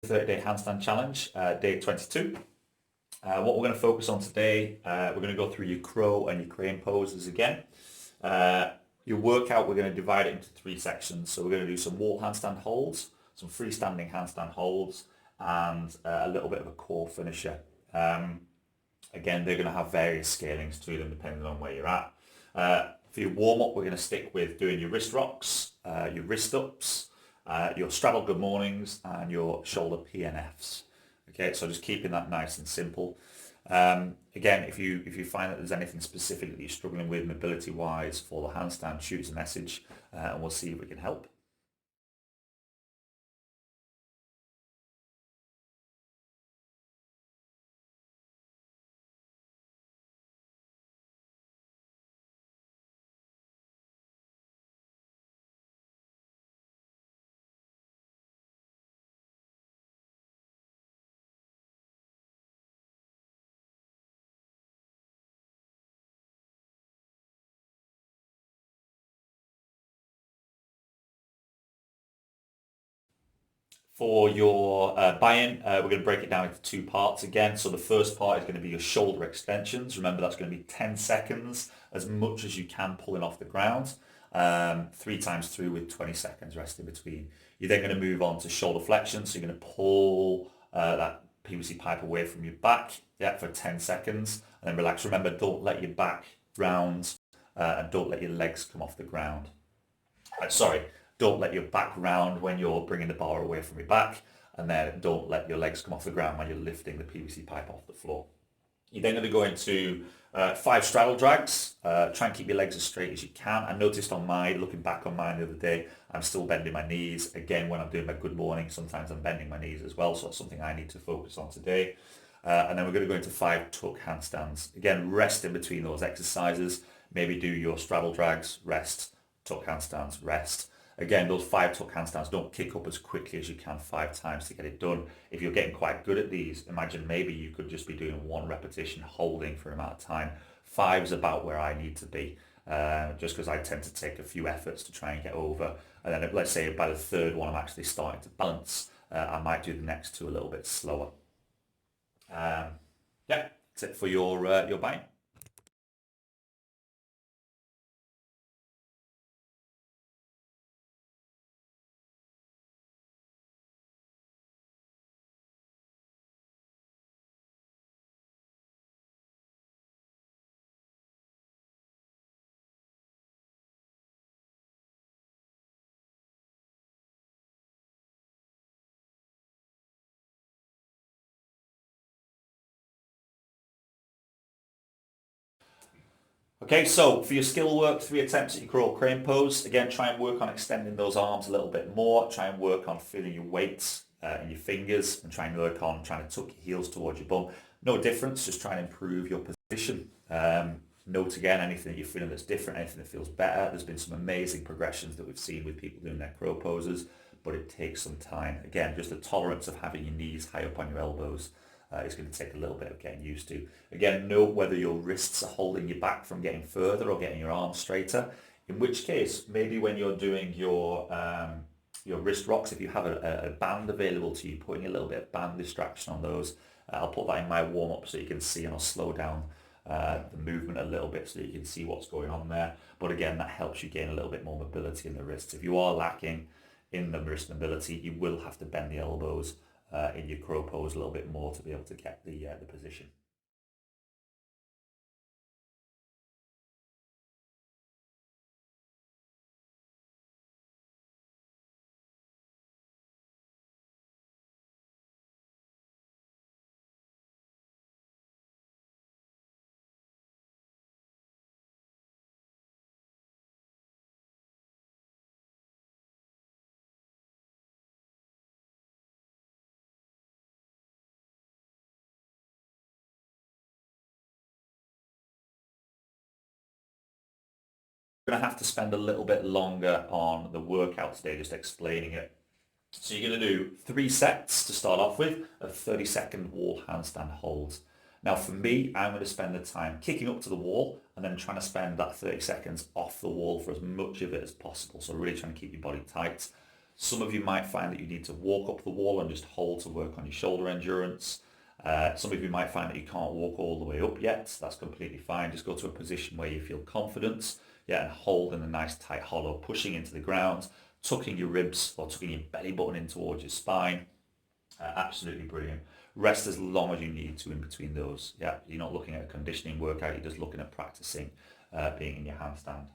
30-day handstand challenge, day 22. What we're going to focus on today, we're going to go through your crow and your crane poses again. Your workout, we're going to divide it into 3 sections. So we're going to do some wall handstand holds, some freestanding handstand holds, and a little bit of a core finisher. Again, they're going to have various scalings to them depending on where you're at. For your warm-up, we're going to stick with doing your wrist rocks, your wrist ups, your straddle good mornings, and your shoulder PNFs. Okay, so just keeping that nice and simple. Again, if you find that there's anything specific that you're struggling with mobility-wise for the handstand, shoot us a message, and we'll see if we can help. For your buy-in, we're going to break it down into 2 parts again. So the first part is going to be your shoulder extensions. Remember, that's going to be 10 seconds, as much as you can pulling off the ground, 3 times through with 20 seconds rest in between. You're then going to move on to shoulder flexion. So you're going to pull that PVC pipe away from your back, for 10 seconds, and then relax. Remember, don't let your back round and don't let your legs come off the ground. Don't let your back round when you're bringing the bar away from your back, and then don't let your legs come off the ground when you're lifting the PVC pipe off the floor. You're then going to go into 5 straddle drags. Try and keep your legs as straight as you can. I noticed looking back on mine the other day, I'm still bending my knees. Again, when I'm doing my good morning, sometimes I'm bending my knees as well, so that's something I need to focus on today. And then we're going to go into 5 tuck handstands. Again, rest in between those exercises. Maybe do your straddle drags, rest, tuck handstands, rest. Again, those 5 tuck handstands, don't kick up as quickly as you can 5 times to get it done. If you're getting quite good at these, imagine maybe you could just be doing 1 repetition holding for an amount of time. 5 is about where I need to be, just because I tend to take a few efforts to try and get over. And then let's say by the 3rd one, I'm actually starting to balance. I might do the next 2 a little bit slower. That's it for your bite. Okay, so for your skill work, 3 attempts at your crawl crane pose. Again, try and work on extending those arms a little bit more. Try and work on feeling your weight in your fingers, and try and work on trying to tuck your heels towards your bum. No difference, just try and improve your position. Note again anything that you're feeling that's different, anything that feels better. There's been some amazing progressions that we've seen with people doing their crow poses, but it takes some time. Again, just the tolerance of having your knees high up on your elbows. It's going to take a little bit of getting used to. Again, note whether your wrists are holding you back from getting further or getting your arms straighter. In which case, maybe when you're doing your wrist rocks, if you have a band available to you, putting a little bit of band distraction on those. I'll put that in my warm-up so you can see, and I'll slow down the movement a little bit so you can see what's going on there. But again, that helps you gain a little bit more mobility in the wrists. If you are lacking in the wrist mobility, you will have to bend the elbows in your crow pose a little bit more to be able to get the position. Going to have to spend a little bit longer on the workout today, just explaining it. So you're going to do 3 sets to start off with of 30-second wall handstand holds. Now for me, I'm going to spend the time kicking up to the wall and then trying to spend that 30 seconds off the wall for as much of it as possible. So really trying to keep your body tight. Some of you might find that you need to walk up the wall and just hold to work on your shoulder endurance. Some of you might find that you can't walk all the way up yet. That's completely fine. Just go to a position where you feel confident, and hold in a nice tight hollow, pushing into the ground, tucking your ribs or tucking your belly button in towards your spine. Absolutely brilliant. Rest as long as you need to in between those. Yeah, you're not looking at a conditioning workout, you're just looking at practicing being in your handstand.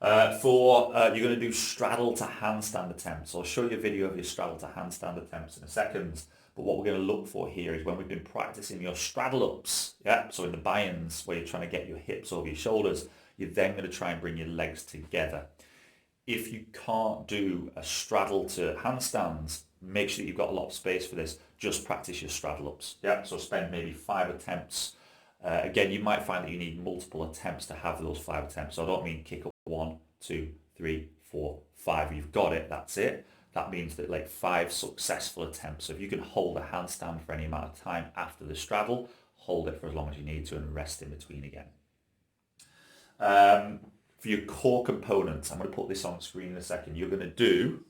You're going to do straddle to handstand attempts. I'll show you a video of your straddle to handstand attempts in a second. But what we're going to look for here is when we've been practicing your straddle ups, so in the buy-ins where you're trying to get your hips over your shoulders, you're then going to try and bring your legs together. If you can't do a straddle to handstands, make sure you've got a lot of space for this. Just practice your straddle ups. So spend maybe 5 attempts. Again, you might find that you need multiple attempts to have those 5 attempts. So I don't mean kick up 1, 2, 3, 4, 5. You've got it. That's it. That means that like 5 successful attempts. So if you can hold a handstand for any amount of time after the straddle, hold it for as long as you need to and rest in between again. For your core components, I'm going to put this on screen in a second. You're going to do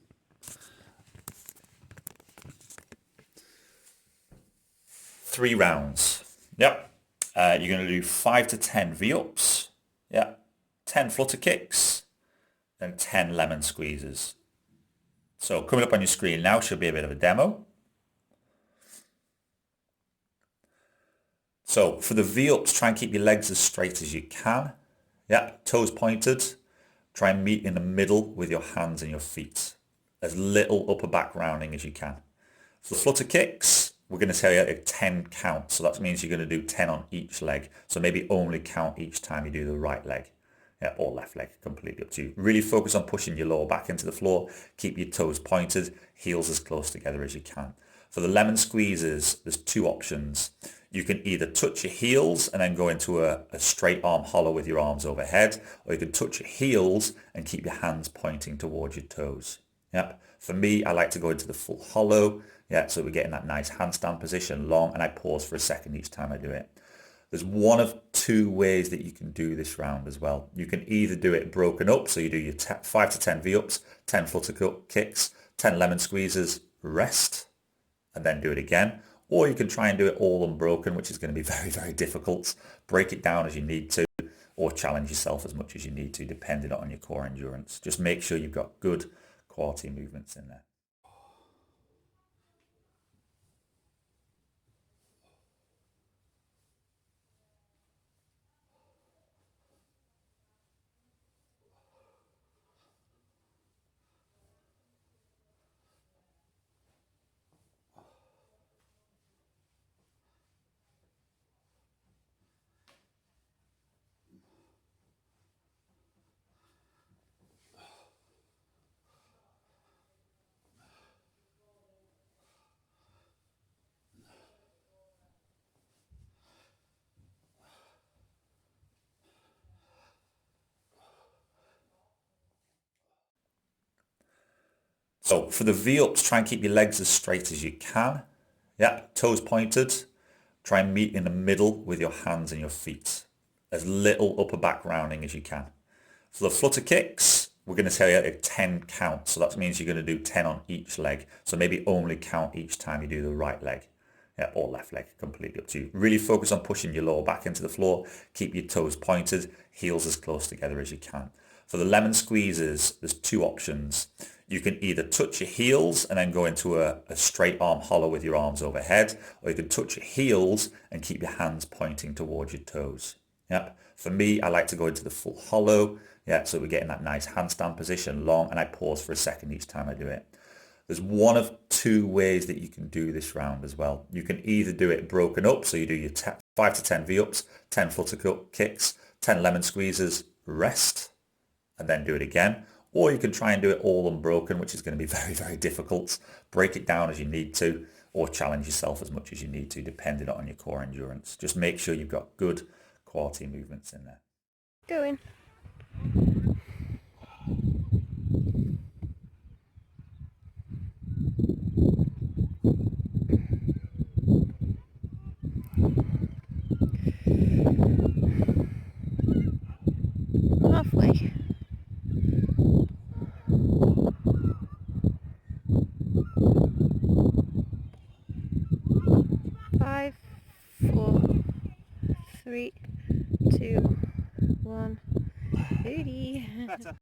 3 rounds. You're going to do 5 to 10 V-ups. 10 flutter kicks and 10 lemon squeezes. So coming up on your screen now should be a bit of a demo. So for the V-ups, try and keep your legs as straight as you can. Toes pointed. Try and meet in the middle with your hands and your feet. As little upper back rounding as you can. For the flutter kicks, we're going to say a 10 count. So that means you're going to do 10 on each leg. So maybe only count each time you do the right leg. Or left leg, completely up to you. Really focus on pushing your lower back into the floor. Keep your toes pointed, heels as close together as you can. For the lemon squeezes, there's 2 options. You can either touch your heels and then go into a straight arm hollow with your arms overhead, or you can touch your heels and keep your hands pointing towards your toes. For me, I like to go into the full hollow. So we get in that nice handstand position, long, and I pause for a second each time I do it. There's one of 2 ways that you can do this round as well. You can either do it broken up, so you do your 5 to 10 V-ups, 10 flutter kicks, 10 lemon squeezes, rest, and then do it again. Or you can try and do it all unbroken, which is going to be very, very difficult. Break it down as you need to, or challenge yourself as much as you need to, depending on your core endurance. Just make sure you've got good quality movements in there. So for the V-ups, try and keep your legs as straight as you can. Toes pointed. Try and meet in the middle with your hands and your feet. As little upper back rounding as you can. For the flutter kicks, we're going to say a 10 count. So that means you're going to do 10 on each leg. So maybe only count each time you do the right leg. Or left leg, completely up to you. Really focus on pushing your lower back into the floor. Keep your toes pointed, heels as close together as you can. For the lemon squeezes, there's 2 options. You can either touch your heels and then go into a straight arm hollow with your arms overhead, or you can touch your heels and keep your hands pointing towards your toes. For me, I like to go into the full hollow. So we get in that nice handstand position, long, and I pause for a second each time I do it. There's one of 2 ways that you can do this round as well. You can either do it broken up, so you do your 5 to 10 V-ups, 10 flutter kicks, 10 lemon squeezes, rest, and then do it again. Or you can try and do it all unbroken, which is going to be very, very difficult. Break it down as you need to, or challenge yourself as much as you need to, depending on your core endurance. Just make sure you've got good quality movements in there. Go in. Halfway. 5, 4, 3, 2, 1. Booty. Better.